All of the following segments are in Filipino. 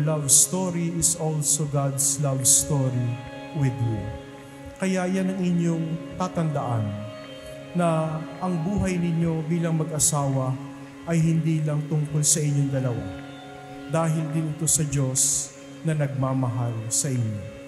love story is also God's love story with you. Kaya yan ang inyong tatandaan na ang buhay ninyo bilang mag-asawa ay hindi lang tungkol sa inyong dalawa. Dahil din ito sa Diyos na nagmamahal sa inyo.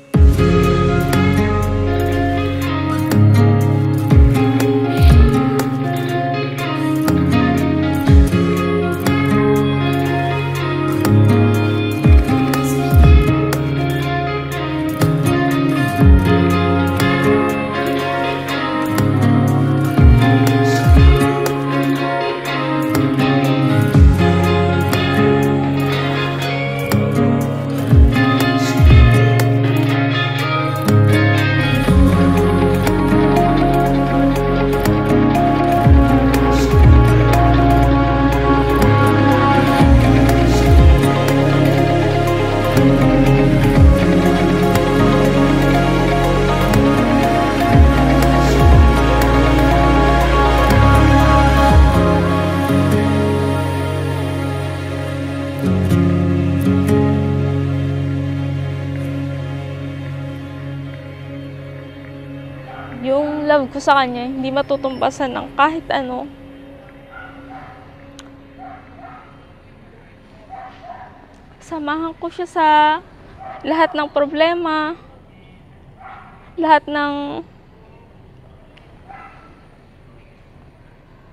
Yung love ko sa kanya, hindi matutumbasan ng kahit ano. Samahan ko siya sa lahat ng problema, lahat ng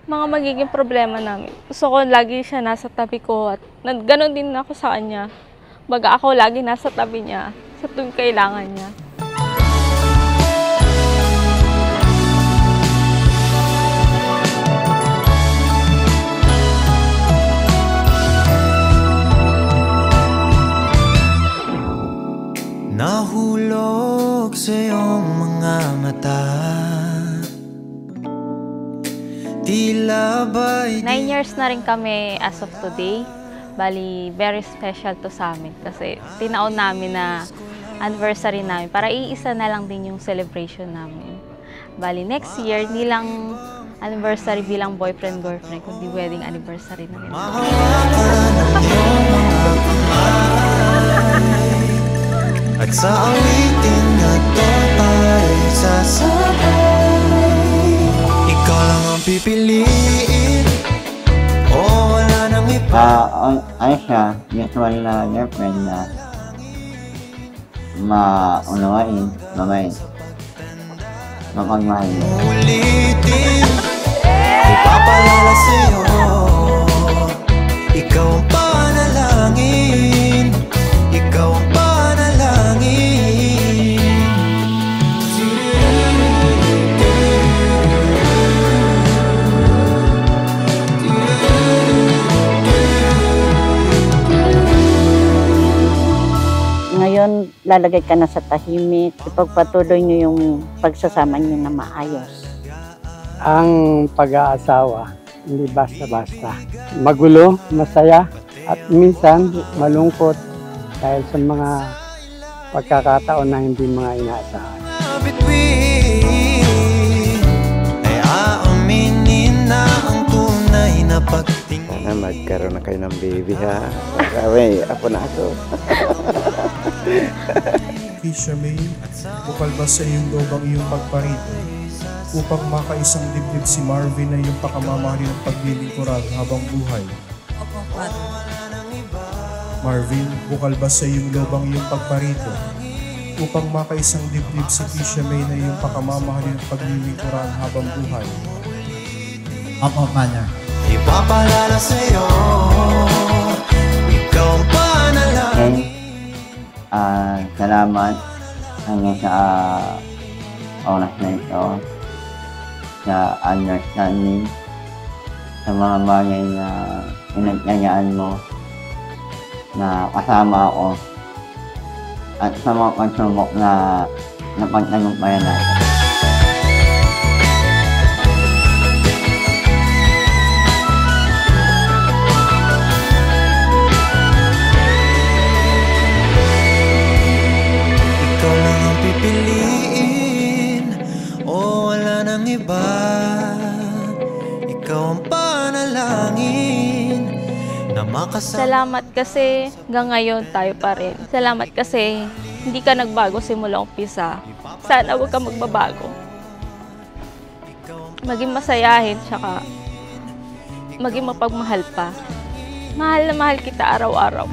mga magiging problema namin. Gusto ko lagi siya nasa tabi ko at ganon din ako sa kanya. Baga ako lagi nasa tabi niya sa tuwing kailangan niya. Nahulog sa iyong mga mata, tila ba'y 9 years na rin kami as of today. Bali, very special to sa amin kasi tinaon namin na anniversary namin para iisa na lang din yung celebration namin. Bali, next year, hindi lang anniversary bilang boyfriend-girlfriend, kundi wedding anniversary na rin. At sa awitin na to tayo'y sasabay. Ikaw lang ang pipiliin, o wala nang iba. Ano siya, usual na girlfriend na maunawain, mabait, mapagmahal mo. Ulitin, ipapalala sa'yo, ikaw ang panalangin, ikaw ang panalangin. Ngayon, lalagay ka na sa tahimik, ipagpatuloy nyo yung pagsasama nyo na maayos. Ang pag-aasawa, hindi basta-basta. Magulo, masaya, at minsan malungkot dahil sa mga pagkakataon na hindi mga inaasahan. Ay aaminin na ang tunay na pagtingin. Sana magkaroon na kayo ng baby ha. Sabi, apo na ako. Keisha May, bukal ba sa iyong loob ang iyong pagparito upang makaisang dibdib si Marvin na iyong pakamamahalin ng paglilingkurad habang buhay? Opo, Father. Marvin, bukal ba sa iyong loob ang iyong pagparito upang makaisang dibdib si Keisha May na iyong pakamamahalin ng paglilingkurad habang buhay? Opo, Father. Ipapalala sa'yo, ikaw ang panalangin. Salamat hanggang sa oras na ito, sa understanding, sa mga bagay na pinagyayaan mo na kasama ako at sa mga pagsubok na napagtagumpayan natin. Pipiliin, o wala nang iba. Ikaw ang panalangin na Salamat kasi hanggang ngayon tayo pa rin. Salamat kasi hindi ka nagbago simula umpisa. Sana huwag ka magbabago. Maging masayahin, tsaka maging mapagmahal pa. Mahal na mahal kita araw-araw.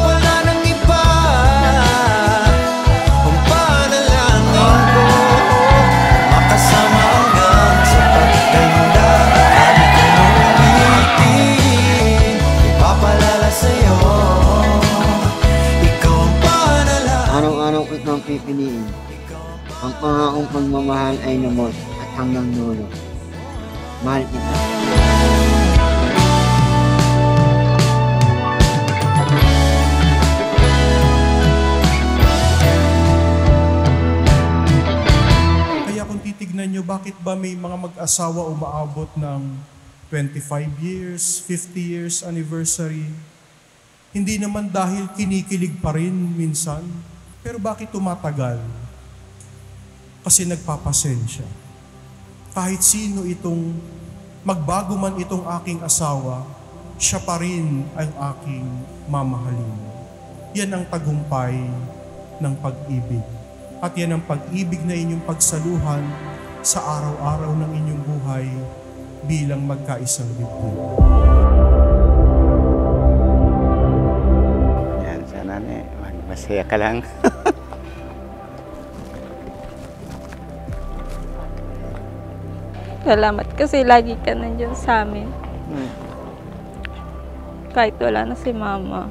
Wala nang iba ang panalangin ko, makasama hanggang sa pagtanda. Lagi kong ulitin, ipapalala sa'yo, ikaw ang panalangin. Araw-araw ko itong pipiliin. Ang pangakong pagmamahal ay lumos at hanggang dulo. Mahal kita. Kaya kung titignan nyo, bakit ba may mga mag-asawa umaabot ng 25 years, 50 years anniversary? Hindi naman dahil kinikilig pa rin minsan, pero bakit tumatagal? Kasi nagpapasensya. Kahit sino itong magbago man itong aking asawa, siya pa rin ang aking mamahalin. Yan ang tagumpay ng pag-ibig. At yan ang pag-ibig na inyong pagsaluhan sa araw-araw ng inyong buhay bilang magkaisang dibdib. Yan, sana masaya ka lang. Salamat kasi lagi ka nandiyan sa amin. Kahit wala na si Mama.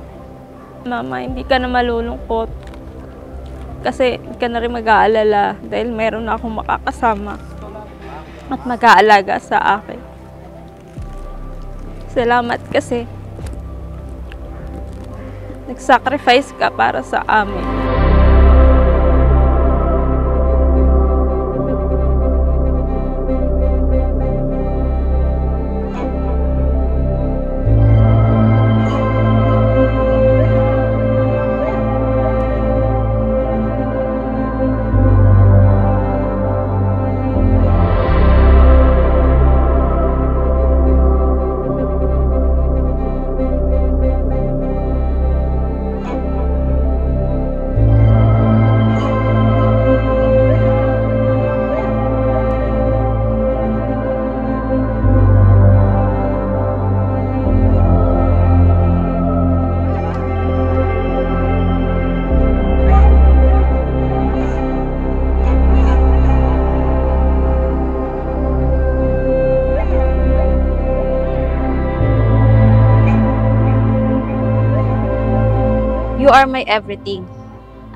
Mama, hindi ka na malulungkot. Kasi hindi ka na rin mag-aalala dahil meron na akong makakasama at mag-aalaga sa akin. Salamat kasi nag-sacrifice ka para sa amin. You are my everything.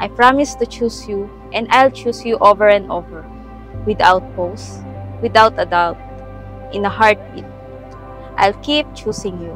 I promise to choose you, and I'll choose you over and over. Without pause, without a doubt, in a heartbeat. I'll keep choosing you.